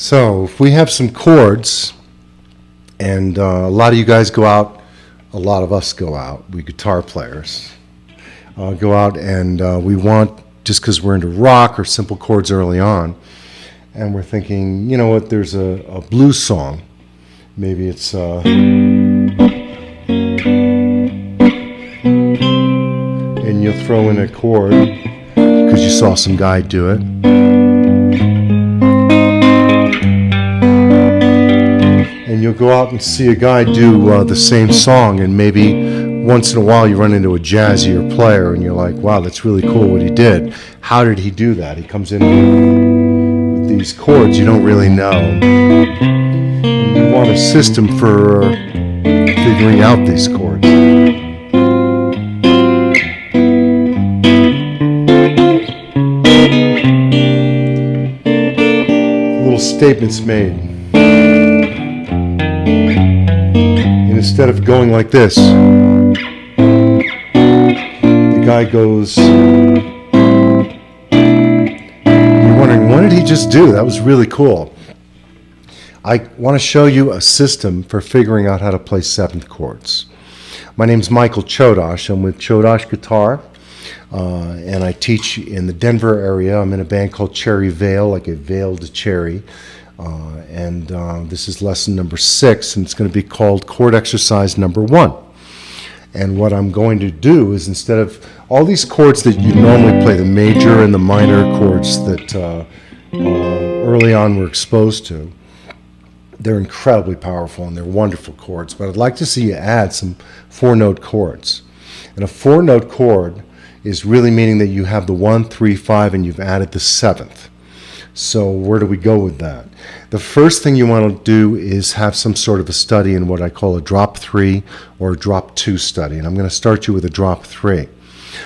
So if we have some chords, and a lot of you guys go out, a lot of us go out, we guitar players, go out and we want, just because we're into rock or simple chords early on, and we're thinking, you know what, there's a blues song, maybe it's and you'll throw in a chord because you saw some guy do it. And you'll go out and see a guy do the same song, and maybe once in a while you run into a jazzier player and you're like, wow, that's really cool what he did. How did he do that? He comes in with these chords you don't really know. And you want a system for figuring out these chords. Little statements made. Instead of going like this, the guy goes, you're wondering, what did he just do? That was really cool. I want to show you a system for figuring out how to play seventh chords. My name's Michael Chodosh. I'm with Chodosh Guitar, and I teach in the Denver area. I'm in a band called Cherry Veil, like a veiled cherry. This is lesson number 6, and it's going to be called chord exercise number 1. And what I'm going to do is, instead of all these chords that you normally play, the major and the minor chords that early on we're exposed to, they're incredibly powerful and they're wonderful chords. But I'd like to see you add some 4-note chords. And a 4-note chord is really meaning that you have the 1, 3, 5, and you've added the 7th. So where do we go with that? The first thing you want to do is have some sort of a study in what I call a drop 3 or a drop 2 study. And I'm going to start you with a drop 3.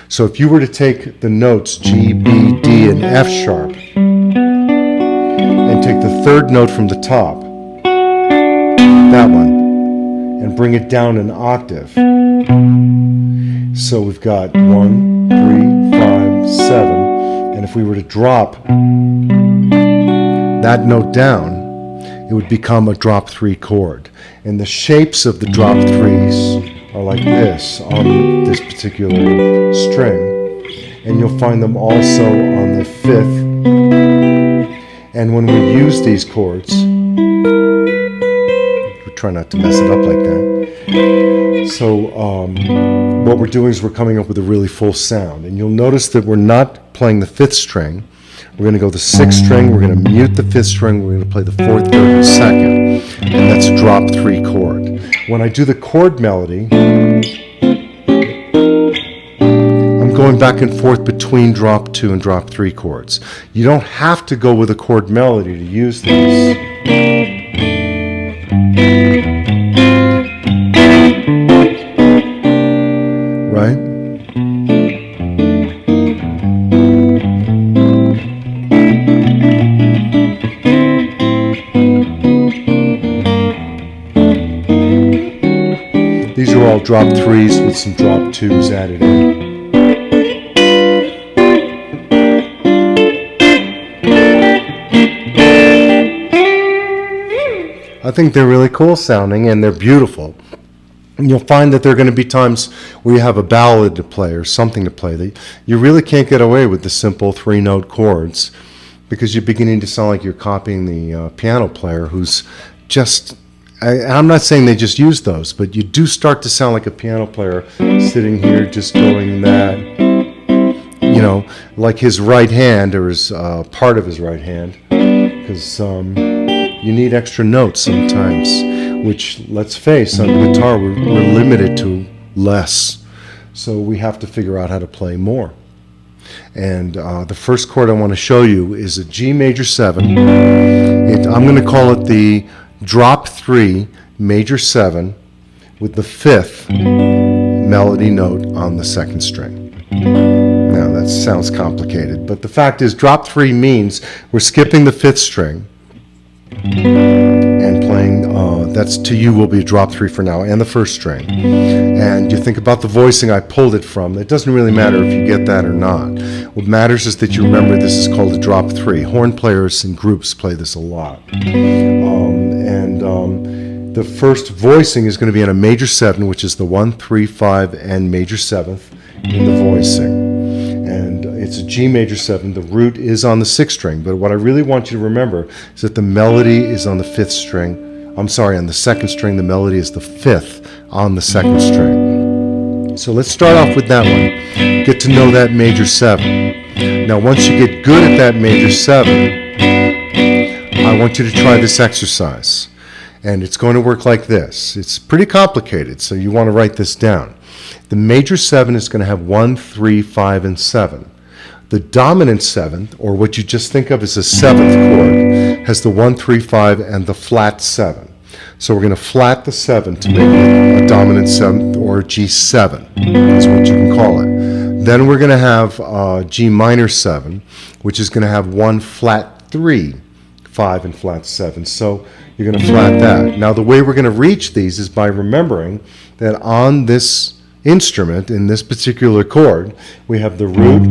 So if you were to take the notes G, B, D, and F sharp and take the 3rd note from the top, that one, and bring it down an octave. So we've got 1, 3, 5, 7. And if we were to drop that note down, it would become a drop 3 chord. And the shapes of the drop 3s are like this on this particular string. And you'll find them also on the 5th. And when we use these chords, we try not to mess it up like that. So what we're doing is we're coming up with a really full sound. And you'll notice that we're not playing the 5th string. We're going to go the 6th string, we're going to mute the 5th string, we're going to play the 4th, 3rd, and 2nd, and that's a drop 3 chord. When I do the chord melody, I'm going back and forth between drop 2 and drop 3 chords. You don't have to go with a chord melody to use this. Right? These are all drop 3s with some drop 2s added in. I think they're really cool sounding and they're beautiful. And you'll find that there are going to be times where you have a ballad to play or something to play that you really can't get away with the simple 3-note chords, because you're beginning to sound like you're copying the piano player who's just... I'm not saying they just use those, but you do start to sound like a piano player sitting here just going that, you know, like his right hand, or his part of his right hand, because you need extra notes sometimes, which, let's face, on guitar we're limited to less, so we have to figure out how to play more. And the first chord I want to show you is a G major 7. I'm going to call it the drop 3 major 7 with the 5th melody note on the 2nd string. Now, that sounds complicated, but the fact is drop 3 means we're skipping the 5th string and playing, that's to you will be a drop 3 for now, and the 1st string. And you think about the voicing I pulled it from. It doesn't really matter if you get that or not. What matters is that you remember this is called a drop 3. Horn players and groups play this a lot. The first voicing is going to be on a major 7, which is the 1, 3, 5, and major 7th in the voicing. And it's a G major 7. The root is on the 6th string, but what I really want you to remember is that the melody is on the 5th string. I'm sorry, on the 2nd string. The melody is the 5th on the 2nd string. So let's start off with that one. Get to know that major 7. Now, once you get good at that major 7, I want you to try this exercise. And it's going to work like this. It's pretty complicated, so you want to write this down. The major 7 is going to have 1, 3, 5, and 7. The dominant 7th, or what you just think of as a 7th chord, has the 1, 3, 5, and the flat 7. So we're going to flat the 7 to make it a dominant 7th, or a G7. That's what you can call it. Then we're going to have G minor 7, which is going to have 1 flat 3, 5, and flat 7. So you're going to flat that. Now the way we're going to reach these is by remembering that on this instrument, in this particular chord, we have the root,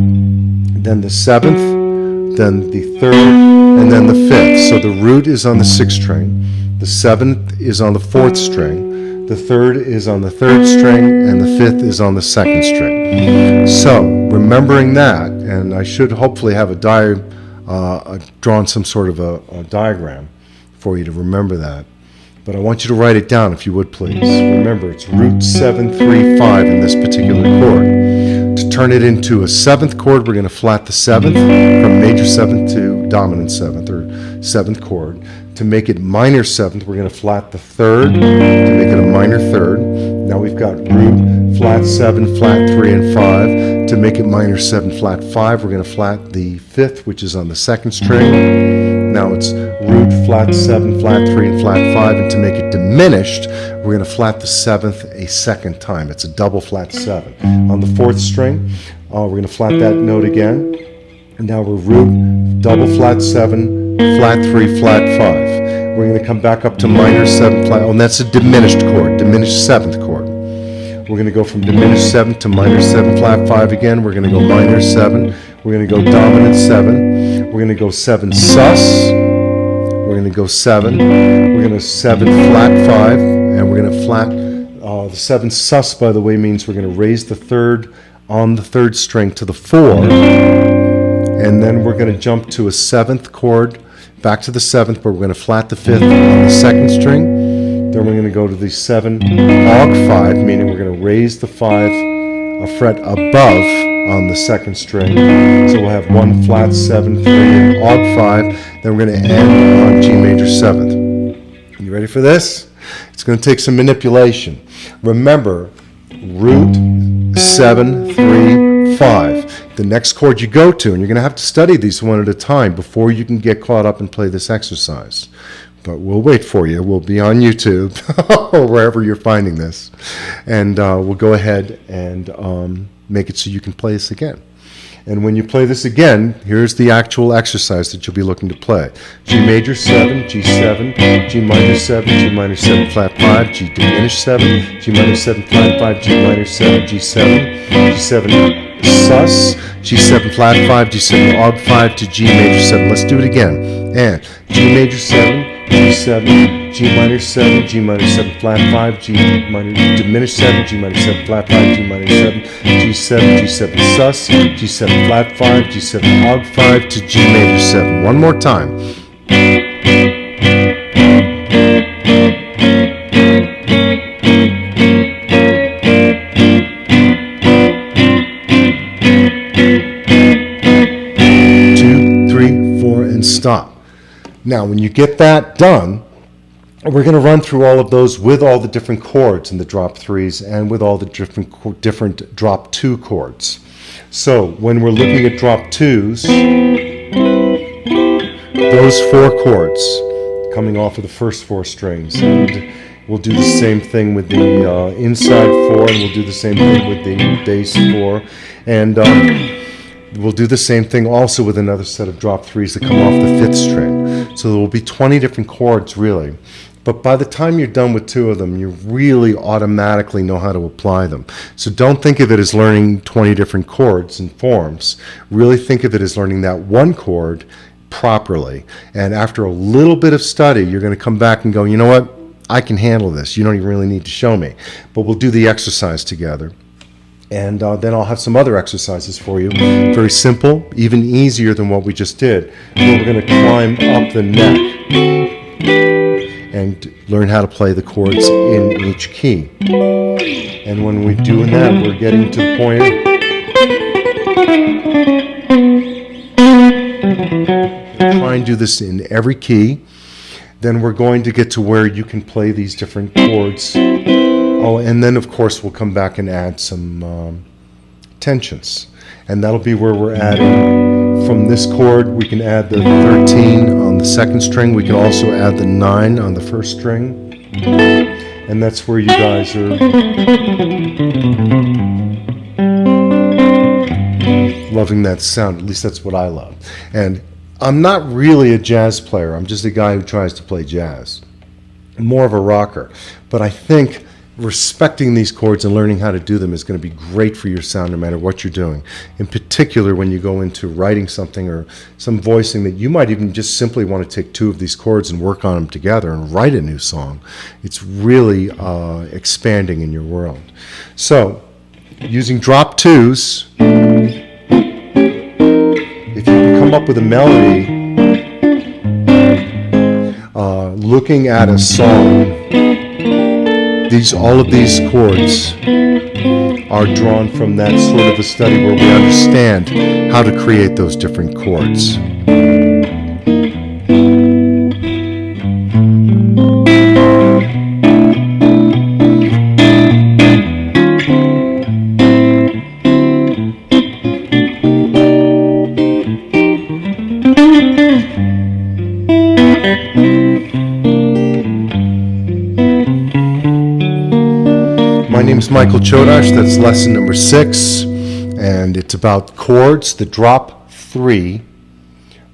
then the 7th, then the 3rd, and then the 5th. So the root is on the 6th string, the 7th is on the 4th string, the 3rd is on the 3rd string, and the 5th is on the 2nd string. So remembering that, and I should hopefully have drawn some sort of a diagram for you to remember that. But I want you to write it down if you would please. Remember, it's root 7, 3, 5 in this particular chord. To turn it into a 7th chord, we're going to flat the 7th from major 7th to dominant 7th, or 7th chord. To make it minor 7th, we're going to flat the 3rd to make it a minor 3rd. Now we've got root, flat 7, flat 3, and 5. To make it minor 7, flat 5, we're going to flat the 5th, which is on the 2nd string. Now it's root, flat 7, flat 3, and flat 5. And to make it diminished, we're going to flat the 7th a second time. It's a double flat 7. On the 4th string, we're going to flat that note again. And now we're root, double flat 7, flat 3, flat 5. We're going to come back up to minor 7, flat, and that's a diminished chord, diminished 7th chord. We're going to go from diminished 7 to minor 7, flat 5 again. We're going to go minor 7. We're going to go dominant 7. We're going to go 7 sus. We're going to go 7. We're going to 7 flat 5. And we're going to flat, the 7 sus, by the way, means we're going to raise the 3rd on the 3rd string to the 4. And then we're going to jump to a 7th chord, back to the 7th, but we're going to flat the 5th on the 2nd string. Then we're going to go to the 7 aug 5, meaning we're going to raise the 5 a fret above on the 2nd string. So we'll have 1 flat 7, 3, and aug 5. Then we're going to end on G major 7th. You ready for this? It's going to take some manipulation. Remember, root 7, 3, 5. The next chord you go to, and you're going to have to study these one at a time before you can get caught up and play this exercise. But we'll wait for you. We'll be on YouTube or wherever you're finding this. And we'll go ahead and make it so you can play this again. And when you play this again, here's the actual exercise that you'll be looking to play. G major 7, G7, G minor 7, G minor 7, flat 5, G diminished 7, G minor 7, flat 5, G minor 7, G7, G7 sus, G7 flat 5, G7 aug 5 to G major 7. Let's do it again. And G major 7, G7, G minor 7, G minor 7 flat 5, G minor diminished 7, G minor 7 flat 5, G minor 7, G7, G7 sus, G7 flat 5, G7 aug 5 to G major 7. One more time. 2, 3, 4, and stop. Now, when you get that done, we're going to run through all of those with all the different chords in the drop 3s and with all the different drop 2 chords. So, when we're looking at drop 2s, those 4 chords coming off of the first 4 strings, and we'll do the same thing with the inside 4, and we'll do the same thing with the bass 4, and We'll do the same thing also with another set of drop threes that come off the fifth string. So there will be 20 different chords really. But by the time you're done with 2 of them, you really automatically know how to apply them. So don't think of it as learning 20 different chords and forms. Really think of it as learning that one chord properly. And after a little bit of study, you're going to come back and go, you know what? I can handle this. You don't even really need to show me. But we'll do the exercise together. And then I'll have some other exercises for you. Very simple, even easier than what we just did. Where we're going to climb up the neck and learn how to play the chords in each key. And when we're doing that, we're getting to the point. We'll try and do this in every key. Then we're going to get to where you can play these different chords. Oh, and then of course we'll come back and add some tensions. And that'll be where we're adding from this chord. We can add the 13 on the second string. We can also add the 9 on the first string. And that's where you guys are loving that sound. At least that's what I love. And I'm not really a jazz player. I'm just a guy who tries to play jazz. I'm more of a rocker. But I think respecting these chords and learning how to do them is going to be great for your sound no matter what you're doing. In particular, when you go into writing something or some voicing that you might even just simply want to take 2 of these chords and work on them together and write a new song. It's really expanding in your world. So, using drop 2s, if you can come up with a melody, looking at a song, all of these chords are drawn from that sort of a study where we understand how to create those different chords. My name is Michael Chodosh. That's lesson number 6, and it's about chords, the drop 3,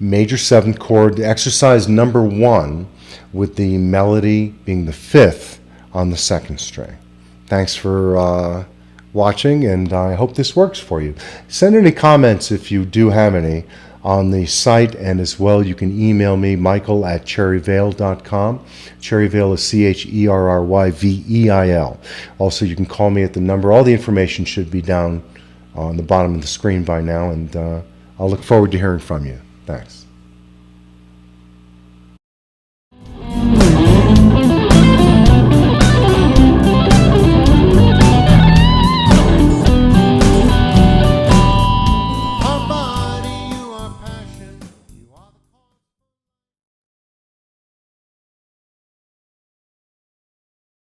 major 7th chord, exercise number 1, with the melody being the 5th on the 2nd string. Thanks for watching, and I hope this works for you. Send any comments if you do have any on the site, and as well you can email me, michael@cherryveil.com. Cherryveil is Cherryveil. Also, you can call me at the number. All the information should be down on the bottom of the screen by now, and I'll look forward to hearing from you. Thanks.